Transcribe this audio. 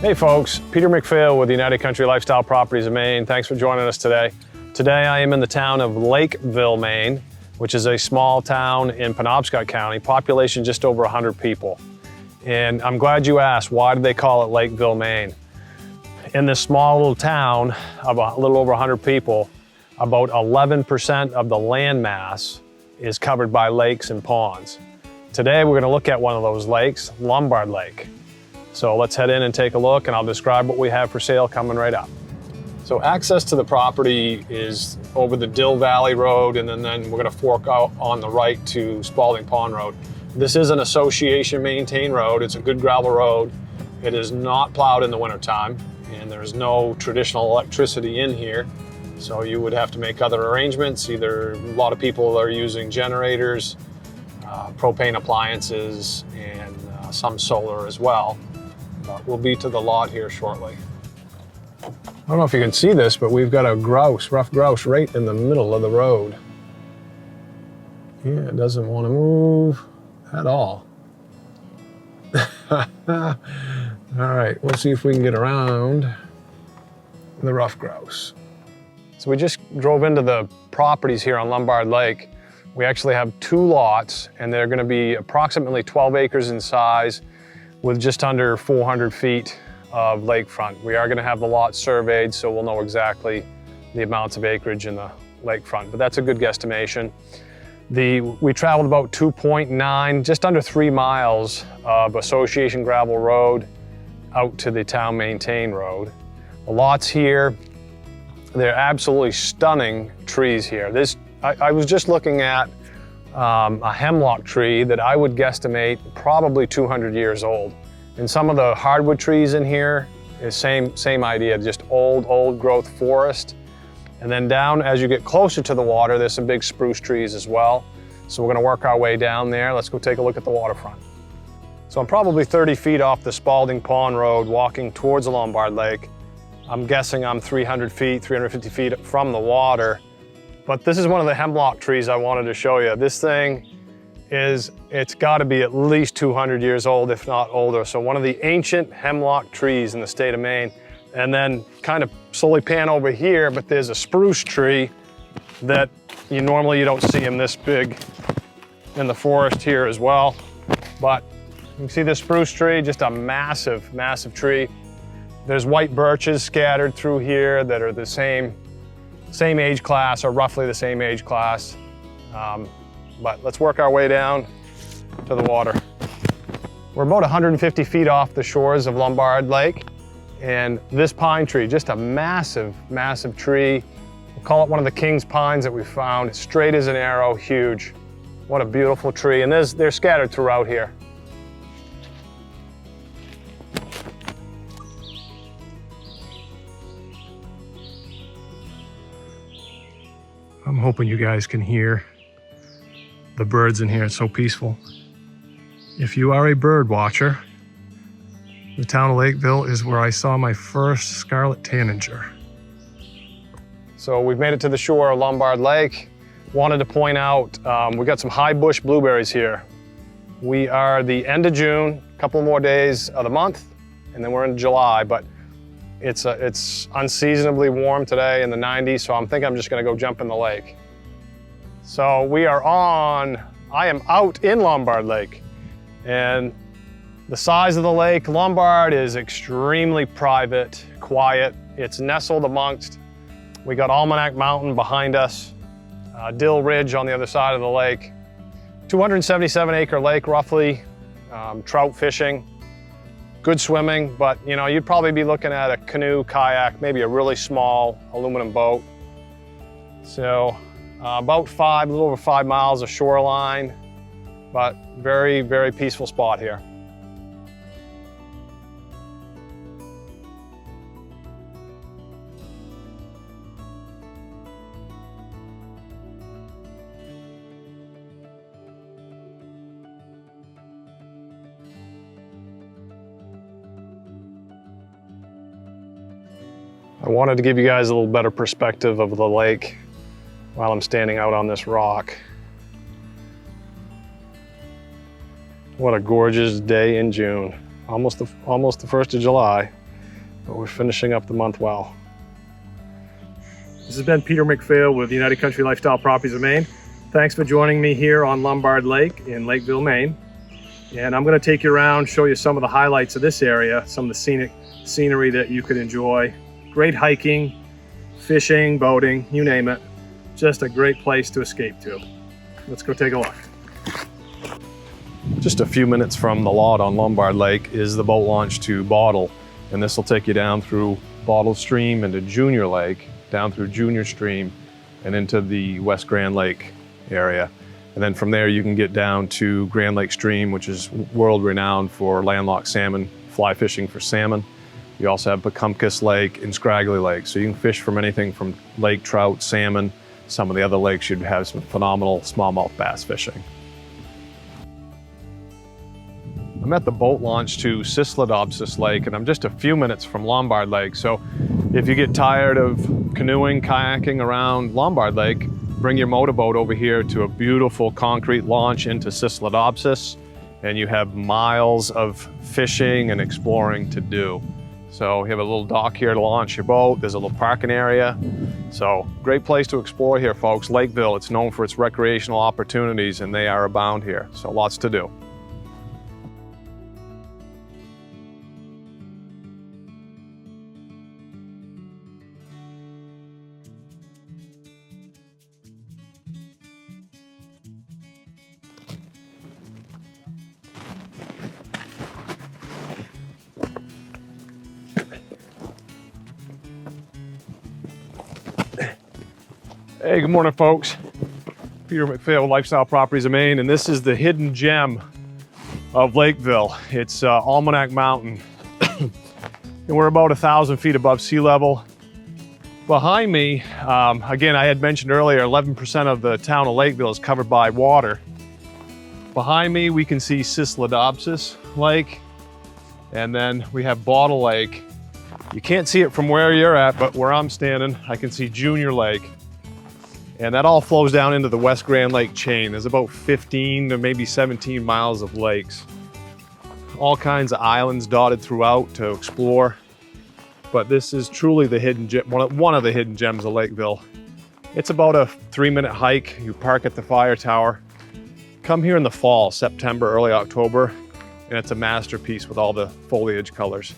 Hey folks, Peter McPhail with United Country Lifestyle Properties of Maine. Thanks for joining us today. Today I am in the town of Lakeville, Maine, which is a small town in Penobscot County, population just over 100 people. And I'm glad you asked, why do they call it Lakeville, Maine? In this small little town of a little over 100 people, about 11% of the land mass is covered by lakes and ponds. Today we're going to look at one of those lakes, Lombard Lake. So let's head in and take a look, and I'll describe what we have for sale coming right up. So access to the property is over the Dill Valley Road, and then we're going to fork out on the right to Spaulding Pond Road. This is an association maintained road. It's a good gravel road. It is not plowed in the wintertime, and there's no traditional electricity in here. So you would have to make other arrangements. Either a lot of people are using generators, propane appliances, and some solar as well. We'll be to the lot here shortly. I don't know if you can see this, but we've got a grouse, rough grouse, right in the middle of the road. Yeah, it doesn't want to move at all. All right, we'll see if we can get around the rough grouse. So we just drove into the properties here on Lombard Lake. We actually have 2 lots, and they're going to be approximately 12 acres in size, with just under 400 feet of lakefront. We are going to have the lot surveyed, so we'll know exactly the amounts of acreage in the lakefront, but that's a good guesstimation. We traveled about 2.9, just under 3 miles of association gravel road out to the town maintained road. The lots here, they're absolutely stunning trees here. I was just looking at a hemlock tree that I would guesstimate probably 200 years old. And some of the hardwood trees in here is same idea, just old growth forest. And then down as you get closer to the water, there's some big spruce trees as well. So we're gonna work our way down there. Let's go take a look at the waterfront. So I'm probably 30 feet off the Spaulding Pond Road walking towards the Lombard Lake. I'm guessing I'm 300 feet, 350 feet from the water. But this is one of the hemlock trees I wanted to show you. This thing it's got to be at least 200 years old, if not older. So one of the ancient hemlock trees in the state of Maine. And then kind of slowly pan over here, but there's a spruce tree that you don't see them this big in the forest here as well. But you can see this spruce tree, just a massive, massive tree. There's white birches scattered through here that are the same age class, or roughly the same age class. But let's work our way down to the water. We're about 150 feet off the shores of Lombard Lake, and this pine tree, just a massive, massive tree. We'll call it one of the king's pines that we found. Straight as an arrow, huge. What a beautiful tree, and they're scattered throughout here. I'm hoping you guys can hear the birds in here. It's so peaceful. If you are a bird watcher, the town of Lakeville is where I saw my first scarlet tanager. So we've made it to the shore of Lombard Lake. Wanted to point out, we got some high bush blueberries here. We are the end of June, a couple more days of the month, and then we're in July, but it's unseasonably warm today in the 90s, so I'm thinking I'm just gonna go jump in the lake. So I am out in Lombard Lake, and the size of the lake, Lombard is extremely private, quiet. It's nestled amongst, we got Almanac Mountain behind us, Dill Ridge on the other side of the lake. 277 acre lake roughly, trout fishing, good swimming, but you'd probably be looking at a canoe, kayak, maybe a really small aluminum boat. So About a little over 5 miles of shoreline, but very, very peaceful spot here. I wanted to give you guys a little better perspective of the lake while I'm standing out on this rock. What a gorgeous day in June. Almost the 1st of July, but we're finishing up the month well. This has been Peter McPhail with United Country Lifestyle Properties of Maine. Thanks for joining me here on Lombard Lake in Lakeville, Maine. And I'm going to take you around, show you some of the highlights of this area, some of the scenery that you could enjoy. Great hiking, fishing, boating, you name it. Just a great place to escape to. Let's go take a look. Just a few minutes from the lot on Lombard Lake is the boat launch to Bottle, and this will take you down through Bottle Stream into Junior Lake, down through Junior Stream, and into the West Grand Lake area. And then from there you can get down to Grand Lake Stream, which is world renowned for landlocked salmon, fly fishing for salmon. You also have Pecumcus Lake and Scraggly Lake, so you can fish from anything from lake trout, salmon. Some of the other lakes you'd have some phenomenal smallmouth bass fishing. I'm at the boat launch to Sislodopsis Lake, and I'm just a few minutes from Lombard Lake. So if you get tired of canoeing, kayaking around Lombard Lake, bring your motorboat over here to a beautiful concrete launch into Sislodopsis, and you have miles of fishing and exploring to do. So you have a little dock here to launch your boat. There's a little parking area. So great place to explore here, folks. Lakeville, it's known for its recreational opportunities, and they are abound here. So lots to do. Hey, good morning, folks. Peter McPhail, Lifestyle Properties of Maine, and this is the hidden gem of Lakeville. It's Almanac Mountain, and we're about 1,000 feet above sea level. Behind me, again, I had mentioned earlier, 11% of the town of Lakeville is covered by water. Behind me, we can see Sislodopsis Lake, and then we have Bottle Lake. You can't see it from where you're at, but where I'm standing, I can see Junior Lake. And that all flows down into the West Grand Lake chain. There's about 15 to maybe 17 miles of lakes. All kinds of islands dotted throughout to explore. But this is truly the hidden gem, one of the hidden gems of Lakeville. It's about a 3-minute hike. You park at the fire tower. Come here in the fall, September, early October, and it's a masterpiece with all the foliage colors.